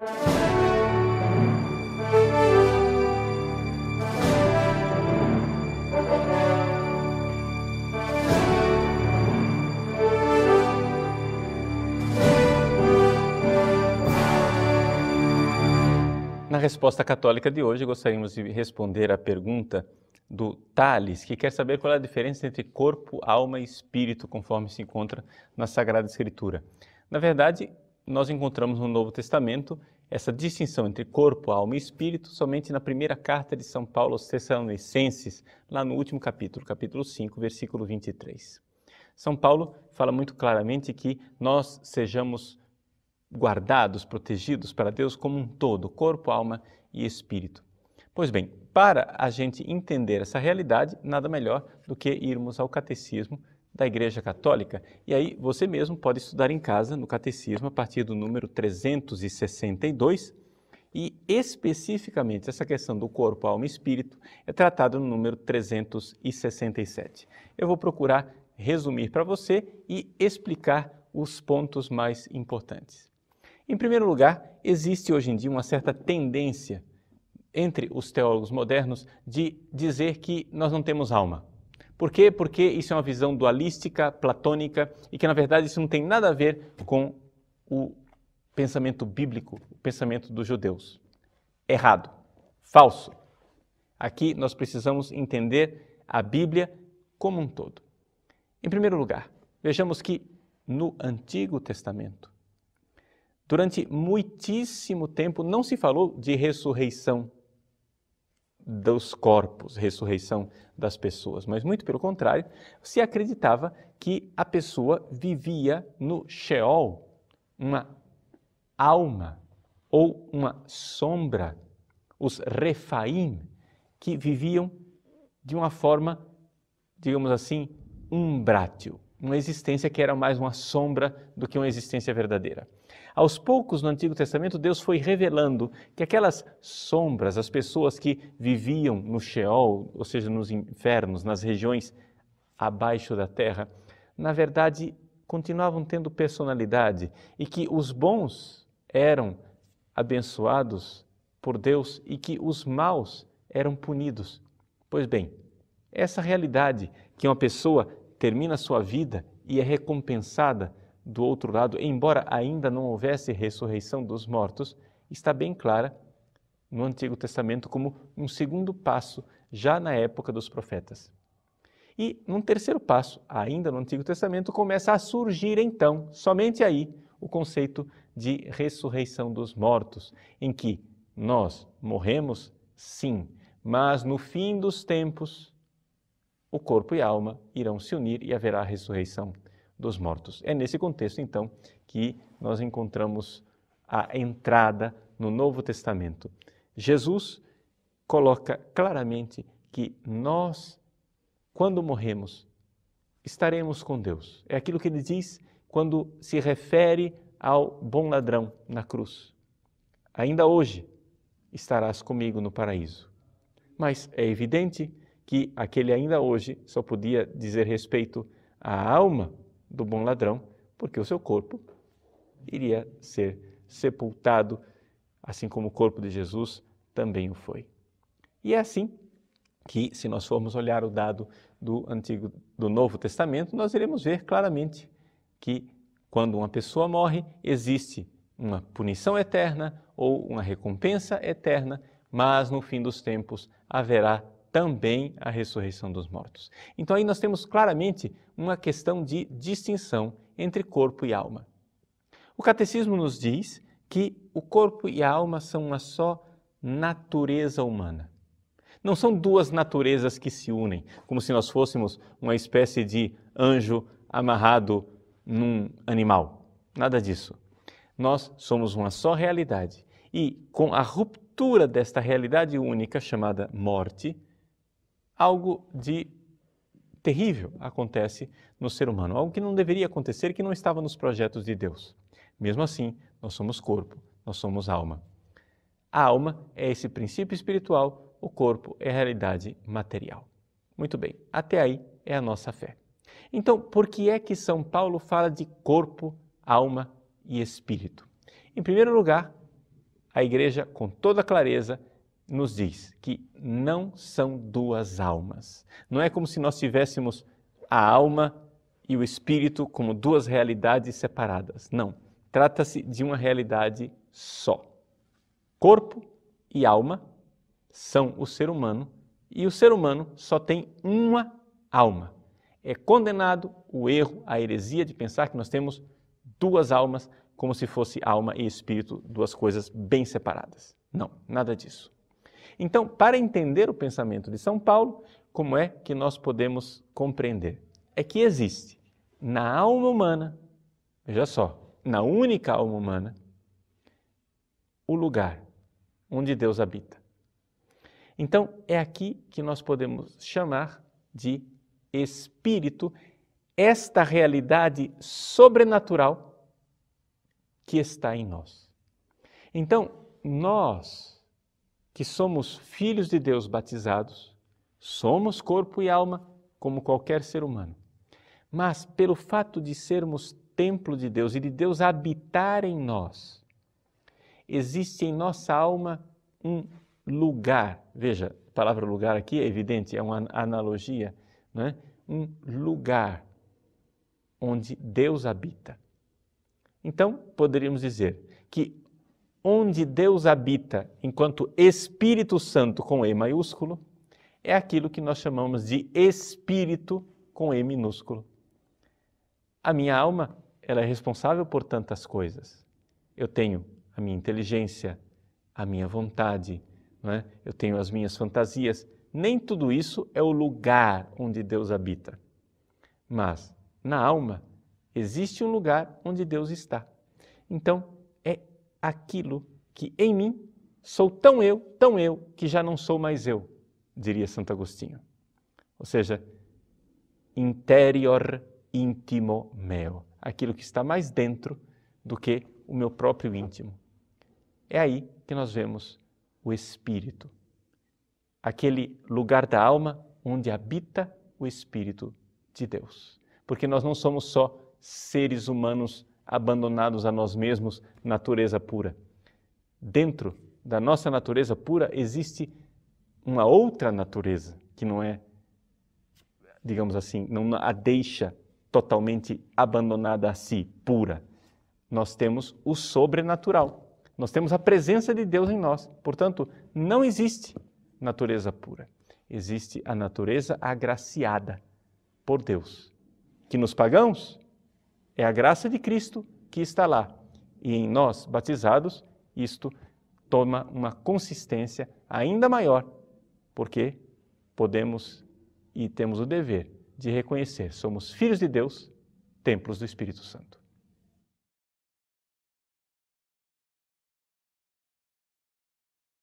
Na resposta católica de hoje, gostaríamos de responder à pergunta do Tales, que quer saber qual é a diferença entre corpo, alma e espírito, conforme se encontra na Sagrada Escritura. Na verdade, nós encontramos no Novo Testamento essa distinção entre corpo, alma e espírito somente na primeira carta de São Paulo aos Tessalonicenses, lá no último capítulo, capítulo 5, versículo 23. São Paulo fala muito claramente que nós sejamos guardados, protegidos para Deus como um todo, corpo, alma e espírito. Pois bem, para a gente entender essa realidade, nada melhor do que irmos ao Catecismo da Igreja Católica. E aí você mesmo pode estudar em casa no Catecismo a partir do número 362 e especificamente essa questão do corpo, alma e espírito é tratada no número 367. Eu vou procurar resumir para você e explicar os pontos mais importantes. Em primeiro lugar, existe hoje em dia uma certa tendência entre os teólogos modernos de dizer que nós não temos alma. Por quê? Porque isso é uma visão dualística, platônica, e que na verdade isso não tem nada a ver com o pensamento bíblico, o pensamento dos judeus. Errado, falso. Aqui nós precisamos entender a Bíblia como um todo. Em primeiro lugar, vejamos que no Antigo Testamento, durante muitíssimo tempo não se falou de ressurreição dos corpos, ressurreição das pessoas, mas muito pelo contrário, se acreditava que a pessoa vivia no Sheol, uma alma ou uma sombra, os Refaim, que viviam de uma forma, digamos assim, umbrátil, uma existência que era mais uma sombra do que uma existência verdadeira. Aos poucos, no Antigo Testamento, Deus foi revelando que aquelas sombras, as pessoas que viviam no Sheol, ou seja, nos infernos, nas regiões abaixo da terra, na verdade, continuavam tendo personalidade e que os bons eram abençoados por Deus e que os maus eram punidos. Pois bem, essa realidade que uma pessoa termina a sua vida e é recompensada do outro lado, embora ainda não houvesse ressurreição dos mortos, está bem clara no Antigo Testamento como um segundo passo, já na época dos profetas. E num terceiro passo, ainda no Antigo Testamento, começa a surgir então, somente aí, o conceito de ressurreição dos mortos, em que nós morremos, sim, mas no fim dos tempos, o corpo e a alma irão se unir e haverá a ressurreição dos mortos. É nesse contexto, então, que nós encontramos a entrada no Novo Testamento. Jesus coloca claramente que nós, quando morremos, estaremos com Deus. É aquilo que ele diz quando se refere ao bom ladrão na cruz. Ainda hoje estarás comigo no paraíso. Mas é evidente que aquele ainda hoje só podia dizer respeito à alma do bom ladrão, porque o seu corpo iria ser sepultado, assim como o corpo de Jesus também o foi. E é assim que, se nós formos olhar o dado do Novo Testamento, nós iremos ver claramente que quando uma pessoa morre, existe uma punição eterna ou uma recompensa eterna, mas no fim dos tempos haverá também a ressurreição dos mortos. Então aí nós temos claramente uma questão de distinção entre corpo e alma. O Catecismo nos diz que o corpo e a alma são uma só natureza humana. Não são duas naturezas que se unem, como se nós fôssemos uma espécie de anjo amarrado num animal. Nada disso. Nós somos uma só realidade e com a ruptura desta realidade única chamada morte, algo de terrível acontece no ser humano, algo que não deveria acontecer, que não estava nos projetos de Deus. Mesmo assim, nós somos corpo, nós somos alma. A alma é esse princípio espiritual, o corpo é a realidade material. Muito bem, até aí é a nossa fé. Então, por que é que São Paulo fala de corpo, alma e espírito? Em primeiro lugar, a Igreja, com toda clareza, nos diz que não são duas almas. Não é como se nós tivéssemos a alma e o espírito como duas realidades separadas. Não. Trata-se de uma realidade só. Corpo e alma são o ser humano e o ser humano só tem uma alma. É condenado o erro, a heresia de pensar que nós temos duas almas, como se fosse alma e espírito, duas coisas bem separadas. Não, nada disso. Então, para entender o pensamento de São Paulo, como é que nós podemos compreender? É que existe na alma humana, veja só, na única alma humana, o lugar onde Deus habita. Então, é aqui que nós podemos chamar de espírito esta realidade sobrenatural que está em nós. Então, nós que somos filhos de Deus batizados, somos corpo e alma como qualquer ser humano. Mas pelo fato de sermos templo de Deus e de Deus habitar em nós, existe em nossa alma um lugar. Veja, a palavra lugar aqui é evidente, é uma analogia, não é? Um lugar onde Deus habita. Então, poderíamos dizer que onde Deus habita enquanto Espírito Santo com E maiúsculo, é aquilo que nós chamamos de Espírito com E minúsculo. A minha alma, ela é responsável por tantas coisas. Eu tenho a minha inteligência, a minha vontade, não é? Eu tenho as minhas fantasias. Nem tudo isso é o lugar onde Deus habita. Mas, na alma, existe um lugar onde Deus está. Então, é aquilo que em mim sou tão eu, que já não sou mais eu, diria Santo Agostinho. Ou seja, interior intimo meo, aquilo que está mais dentro do que o meu próprio íntimo. É aí que nós vemos o Espírito, aquele lugar da alma onde habita o Espírito de Deus. Porque nós não somos só seres humanos abandonados a nós mesmos, natureza pura. Dentro da nossa natureza pura existe uma outra natureza que não é, digamos assim, não a deixa totalmente abandonada a si, pura. Nós temos o sobrenatural. Nós temos a presença de Deus em nós. Portanto, não existe natureza pura. Existe a natureza agraciada por Deus. Que nos pagãos é a graça de Cristo que está lá. E em nós, batizados, isto toma uma consistência ainda maior, porque podemos e temos o dever de reconhecer, somos filhos de Deus, templos do Espírito Santo.